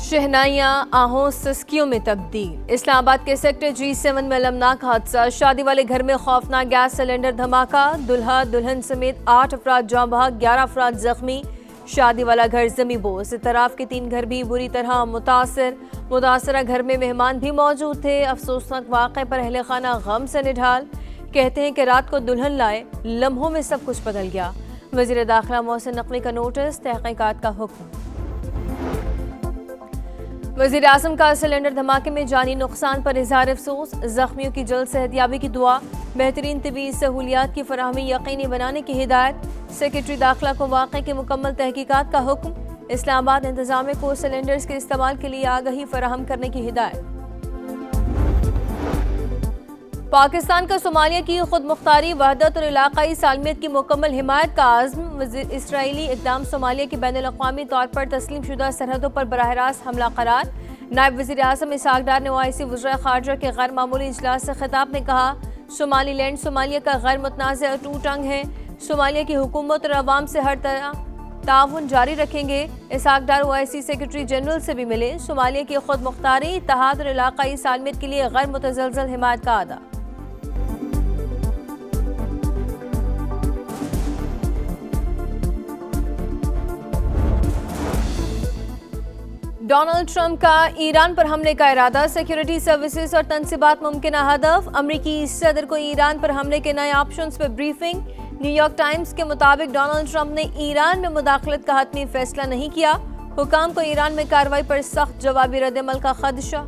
शहनाइयां आहों सिस्कियों में तब्दील। इस्लामाबाद के सेक्टर G7 में अलमनाक हादसा। शादी वाले घर में खौफनाक गैस सिलेंडर धमाका। दुल्हा दुल्हन समेत 8 अफराद जाँ बहक, 11 अफराद जख्मी। शादी वाला घर जमी बोस। इतराफ के 3 घर भी बुरी तरह मुतासरा घर में मेहमान भी मौजूद थे। अफसोसनाक वाक़े पर अहले खाना गम से निढाल। कहते हैं कि रात को दुल्हन लाए, लम्हों में सब कुछ बदल गया। वज़ीर दाखिला मोहसिन नकवी का नोटिस, तहक़ीक़ात का हुक्म। वज़ीर आज़म का सिलेंडर धमाके में जानी नुकसान पर इज़हार अफसोस। ज़ख्मियों की जल्द सेहतयाबी की दुआ। बेहतरीन तिबी सहूलियात की फराहमी यकीनी बनाने की हिदायत। सेक्रेटरी दाखिला को वाक़े की मुकम्मल तहकीकात का हुक्म। इस्लामाबाद इंतज़ामिया को सिलेंडर्स के इस्तेमाल के लिए आगाही फराहम करने की हिदायत। पाकिस्तान का सोमालिया की खुद मुख्तारी, वहदत और इलाकाई सालमियत की मुकम्मल हिमायत का आज़म। इसराइली इक़दाम सोमालिया की बैनुल-अक़वामी तौर पर तस्लीम शुदा सरहदों पर बराह रास्त हमला करार। नायब वज़ीर आज़म इसहाक डार ने OIC वज़ीर ख़ारजा के गैर मामूली इजलास से खिताब में कहा, सोमालीलैंड सोमालिया का गैर मुतनाज़ अटूट अंग है। सोमालिया की हुकूमत और अवाम से हर तरह ताउन जारी रखेंगे। इसहाक डार OIC सेक्रेटरी जनरल से भी मिले। सोमालिया की खुद मुख्तारी, इत्तेहाद और इलाकाई सालमियत के लिए गैर मुतज़लज़ल हिमायत का अदा। डोनाल्ड ट्रंप का ईरान पर हमले का इरादा। सिक्योरिटी सर्विसेज और तनसीबात मुमकिन हदफ। अमरीकी सदर को ईरान पर हमले के नए ऑप्शंस पर ब्रीफिंग। न्यूयॉर्क टाइम्स के मुताबिक डोनाल्ड ट्रंप ने ईरान में मुदाखलत का हतमी फैसला नहीं किया। हुकाम को ईरान में कार्रवाई पर सख्त जवाबी रद्दअमल का खदशा।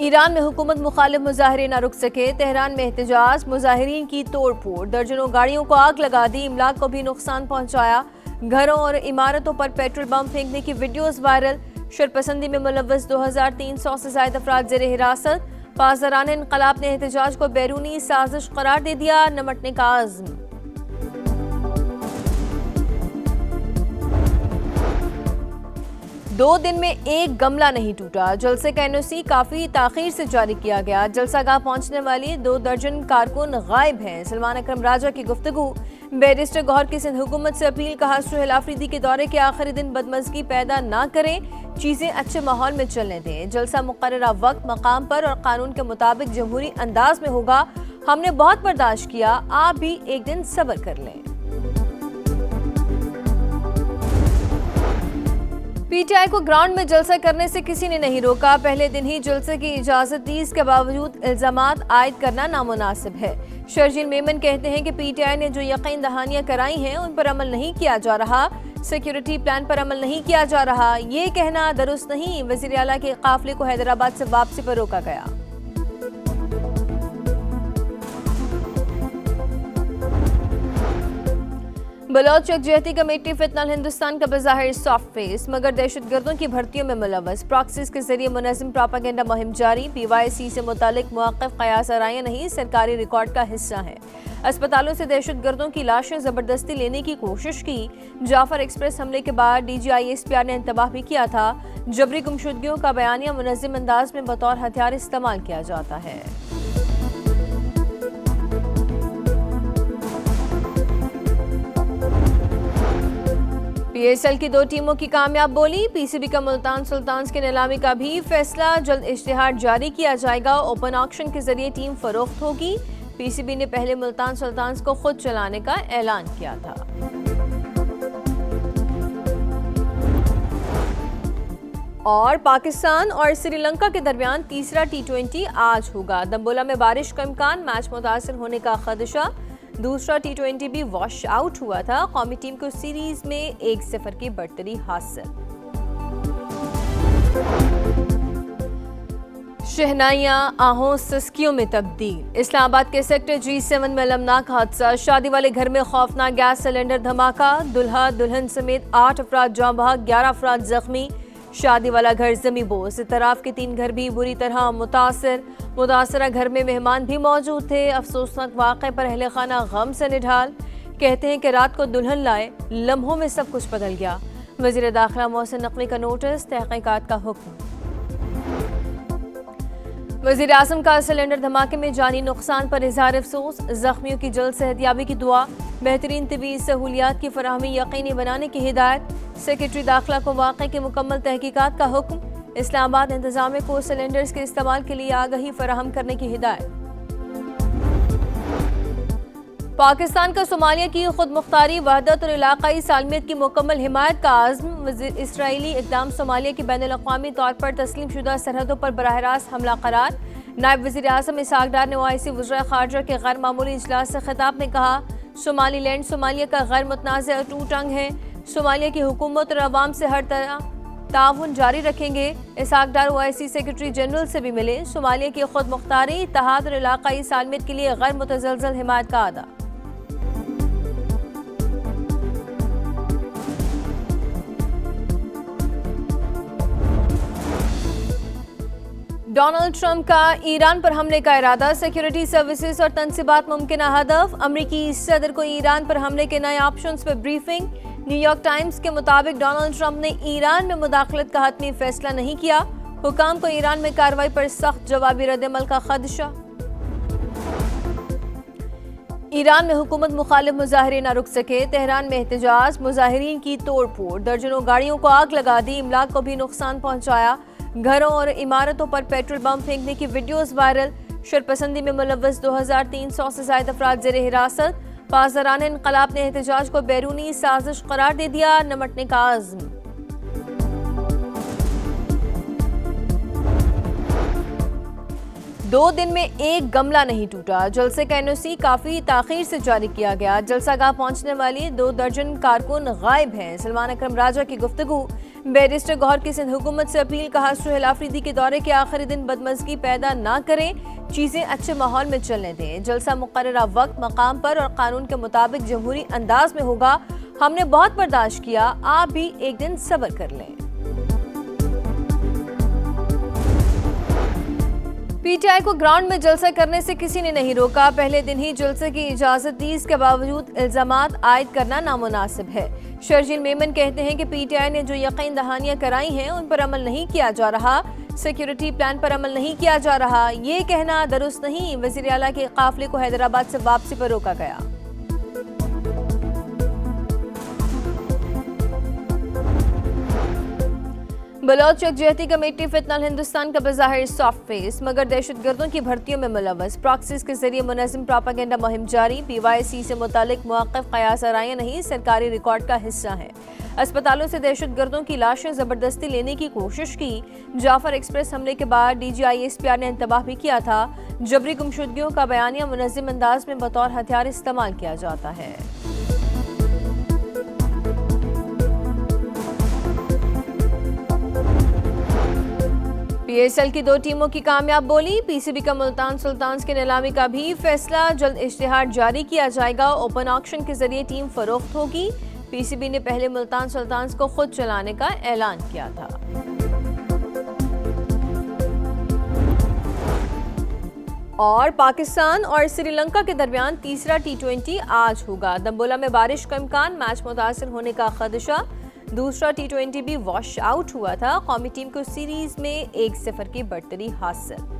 ईरान में हुकूमत मुखालिफ मुजाहरे न रुक सके। तेहरान में एहतजाज, मुजाहिरीन की तोड़ फोड़, दर्जनों गाड़ियों को आग लगा दी। इमलाक को भी नुकसान पहुंचाया। घरों और इमारतों पर पेट्रोल बम फेंकने की वीडियोस वायरल। शरपसंदी में मुलव्वस 2300 से ज्यादा अफराद ज़ेरे हिरासत। पासदारान इनकलाब ने एहतजाज को बैरूनी साजिश करार दे दिया। निपटने का आज़म। दो दिन में एक गमला नहीं टूटा। जलसे का NOC काफी ताखीर से जारी किया गया। जलसागाह पहुंचने वाली 2 दर्जन कारकुन गायब हैं। सलमान अकरम राजा की गुफ्तगू। बैरिस्टर गौहर की सिंध हुकूमत से अपील, कहा सुहेल आफरीदी के दौरे के आखिरी दिन बदमज़गी पैदा ना करें, चीजें अच्छे माहौल में चलने दें। जलसा मुकर्ररा वक्त, मकाम पर और कानून के मुताबिक जमहूरी अंदाज में होगा। हमने बहुत बर्दाश्त किया, आप भी एक दिन सब्र कर लें। PTI को ग्राउंड में जलसा करने से किसी ने नहीं रोका। पहले दिन ही जलसे की इजाजत दी, इसके बावजूद इल्जामात आयद करना नामुनासिब है। शर्जील मेमन कहते हैं कि PTI ने जो यकीन दहानियां कराई हैं उन पर अमल नहीं किया जा रहा। सिक्योरिटी प्लान पर अमल नहीं किया जा रहा, ये कहना दुरुस्त नहीं। वज़ीर आला के काफिले को हैदराबाद से वापसी पर रोका गया। बलोच यकजहती कमेटी फितनल हिंदुस्तान का बज़ाहिर सॉफ्ट फेस, मगर दहशतगर्दों की भर्तियों में मुलव्वस। प्रॉक्सीज के जरिए मुनज़्ज़म प्रोपेगेंडा मुहिम जारी। PYC से मुतालिक मुवक्किफ कयास आराइयां नहीं, सरकारी रिकॉर्ड का हिस्सा है। अस्पतालों से दहशतगर्दों की लाशें जबरदस्ती लेने की कोशिश की। जाफर एक्सप्रेस हमले के बाद DGI SPR ने इंतबाह भी किया था। जबरी गुमशुदगियों का बयानिया मुनज़्ज़म अंदाज में बतौर हथियार इस्तेमाल किया जाता है। PSL की 2 टीमों की कामयाब बोली। PCB का मुल्तान सुल्तान्स की नीलामी का भी फैसला। जल्द इश्तिहार जारी किया जाएगा। ओपन ऑक्शन के जरिए टीम फरोख्त होगी। PCB ने पहले मुल्तान सुल्तान्स को खुद चलाने का ऐलान किया था। और पाकिस्तान और श्रीलंका के दरमियान तीसरा T20 आज होगा। दम्बोला में बारिश का इम्कान, मैच मुतासर होने का खदशा। दूसरा T20 भी वॉश आउट हुआ था। कौमी टीम को सीरीज में 1-0 की बढ़तरी हासिल। शहनाइयां आहों सिस्कियों में तब्दील। इस्लामाबाद के सेक्टर G7 में अलमनाक हादसा। शादी वाले घर में खौफनाक गैस सिलेंडर धमाका। दुल्हा दुल्हन समेत 8 अफराद जाँ बहक, 11 अफराद जख्मी। शादी वाला घर जमी बोस। इतराफ के 3 घर भी बुरी तरह मुतासरा घर में मेहमान भी मौजूद थे। अफसोसनाक वाक़े पर अहले खाना गम से निढाल। कहते हैं कि रात को दुल्हन लाए, लम्हों में सब कुछ बदल गया। वज़ीर दाखिला मोहसिन नकवी का नोटिस, तहक़ीक़ात का हुक्म। वज़ीर आज़म का सिलेंडर धमाके में जानी नुकसान पर इजहार अफसोस, जख्मियों की जल्द सेहतयाबी की दुआ, बेहतरीन तिबी सहूलियात की फराहमी यकीनी बनाने की हिदायत। सेक्रेटरी दाखिला को वाक़े की मुकम्मल तहकीकात का हुक्म। इस्लामाबाद इंतजामिया को सिलेंडर्स के इस्तेमाल के लिए आगाही फराहम करने की हिदायत। पाकिस्तान का सोमालिया की खुद मुख्तारी, वहदत और इलाकाई सालमियत की मुकम्मल हिमायत का आज़म। इसराइली इक़दाम सोमालिया की बैनुल-अक़वामी तौर पर तस्लीम शुदा सरहदों पर बराह रास्त हमला करार। नायब वज़ीर आज़म इसहाक़ डार ने ओआईसी वज़ीर ख़ारजा के गैर मामूली इजलास से खिताब में कहा, सोमालीलैंड सोमालिया का गैर मुतनाज़ टूट अंग है। सोमालिया की हुकूमत और अवाम से हर तरह ताउन जारी रखेंगे। इसहाक़ डार ओआईसी सेक्रेटरी जनरल से भी मिले। सोमालिया की खुद मुख्तारी, इत्तेहाद और इलाकाई सालमियत के लिए गैर मुतज़लज़ल हिमायत का अदा। डोनाल्ड ट्रंप का ईरान पर हमले का इरादा, सिक्योरिटी सर्विसेज और तनसीबात मुमकिन हदफ। अमरीकी सदर को ईरान पर हमले के नए ऑप्शंस पर ब्रीफिंग। न्यूयॉर्क टाइम्स के मुताबिक डोनाल्ड ट्रंप ने ईरान में मुदाखलत का हतमी फैसला नहीं किया। हुकाम को ईरान में कार्रवाई पर सख्त जवाबी रद्दअमल का खदशा। ईरान में हुकूमत मुखालिफ मुजाहरे न रुक सके, तेहरान में एहतजाज, मुजाहिरीन की तोड़ फोड़, दर्जनों गाड़ियों को आग लगा दी, इमलाक को भी नुकसान पहुंचाया। घरों और इमारतों पर पेट्रोल बम फेंकने की वीडियोस वायरल। शरपसंदी में मुलव्वस 2300 से ज्यादा अफराद जेर हिरासत। पासदारान इनकलाब ने एहतजाज को बैरूनी साजिश करार दे दिया, निमटने का आज़म। दो दिन में एक गमला नहीं टूटा, जलसे का एनओसी काफी ताखीर से जारी किया गया। जलसागाह पहुंचने वाली 2 दर्जन कारकुन गायब हैं। सलमान अकरम राजा की गुफ्तगू। बैरिस्टर गौहर की सिंध हुकूमत से अपील, कहा सुहेल आफरीदी के दौरे के आखिरी दिन बदमज़गी पैदा ना करें, चीजें अच्छे माहौल में चलने दें। जलसा मुकर्ररा वक्त, मकाम पर और कानून के मुताबिक जमहूरी अंदाज में होगा। हमने बहुत बर्दाश्त किया, आप भी एक दिन सब्र कर लें। पीटीआई को ग्राउंड में जलसा करने से किसी ने नहीं रोका। पहले दिन ही जलसे की इजाजत दी, इसके बावजूद इल्जामात आयद करना नामुनासिब है। शर्जील मेमन कहते हैं कि पीटीआई ने जो यकीन दहानियां कराई हैं उन पर अमल नहीं किया जा रहा, सिक्योरिटी प्लान पर अमल नहीं किया जा रहा, ये कहना दुरुस्त नहीं। वज़ीर आला के काफिले को हैदराबाद से वापसी पर रोका गया। बलोच यकजहती कमेटी फितनल हिंदुस्तान का बज़ाहिर सॉफ्ट फेस, मगर दहशतगर्दों की भर्तियों में मुलव्वस। प्रॉक्सीज के जरिए मुनज़्ज़म प्रोपेगेंडा मुहिम जारी। पीवाईसी से मुतालिक मुआक़िफ़ क़यास आराइयां नहीं, सरकारी रिकॉर्ड का हिस्सा है। अस्पतालों से दहशतगर्दों की लाशें ज़बरदस्ती लेने की कोशिश की। जाफर एक्सप्रेस हमले के बाद DGISPR ने इंतबाह भी किया था। जबरी गुमशुदगियों का बयानिया मुनज़्ज़म अंदाज में बतौर हथियार इस्तेमाल किया जाता है। PSL की 2 टीमों की कामयाब बोली। PCB का मुल्तान सुल्तान्स की नीलामी का भी फैसला, जल्द इश्तिहार जारी किया जाएगा। ओपन ऑक्शन के जरिए टीम फरोख्त होगी। PCB ने पहले मुल्तान सुल्तान्स को खुद चलाने का ऐलान किया था। और पाकिस्तान और श्रीलंका के दरमियान तीसरा T20 आज होगा। दम्बोला में बारिश का इम्कान, मैच मुतासिर होने का खदशा। दूसरा T20 भी वॉश आउट हुआ था। कौमी टीम को सीरीज में 1-0 की बढ़तरी हासिल।